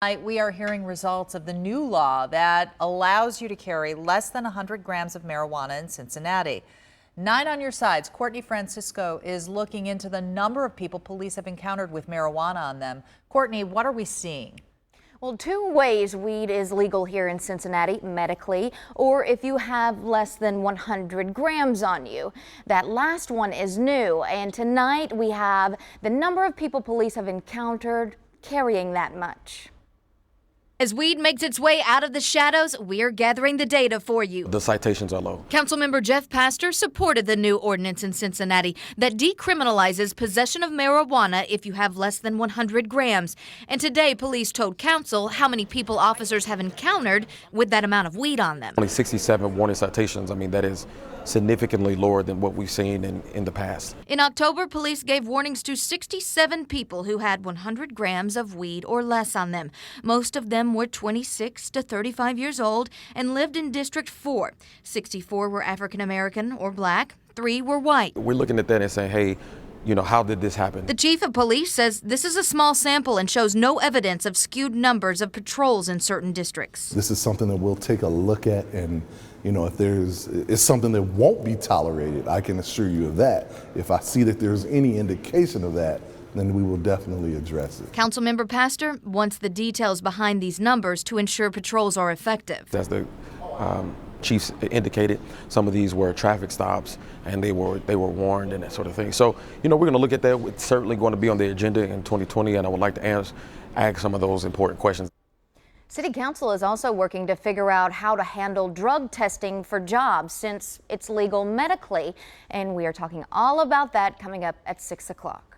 We are hearing results of the new law that allows you to carry less than 100 grams of marijuana in Cincinnati. 9 on your sides. Courtney Francisco is looking into the number of people police have encountered with marijuana on them. Courtney, what are we seeing? Well, 2 ways weed is legal here in Cincinnati, medically, or if you have less than 100 grams on you. That last one is new, and tonight we have the number of people police have encountered carrying that much. As weed makes its way out of the shadows, we're gathering the data for you. The citations are low. Councilmember Jeff Pastor supported the new ordinance in Cincinnati that decriminalizes possession of marijuana if you have less than 100 grams. And today, police told council how many people officers have encountered with that amount of weed on them. Only 67 warning citations. I mean, that is significantly lower than what we've seen in the past. In October, police gave warnings to 67 people who had 100 grams of weed or less on them. Most of them were 26 to 35 years old and lived in District 4. 64 were African American or black, 3 were white. We're looking at that and saying, hey, you know, how did this happen? The chief of police says this is a small sample and shows no evidence of skewed numbers of patrols in certain districts. This is something that we'll take a look at, and you know, if it's something that won't be tolerated, I can assure you of that. If I see that there's any indication of that, then we will definitely address it. Councilmember Pastor wants the details behind these numbers to ensure patrols are effective. As the chiefs indicated, some of these were traffic stops and they were warned and that sort of thing. So, you know, we're going to look at that. It's certainly going to be on the agenda in 2020, and I would like to ask some of those important questions. City Council is also working to figure out how to handle drug testing for jobs since it's legal medically, and we are talking all about that coming up at 6 o'clock.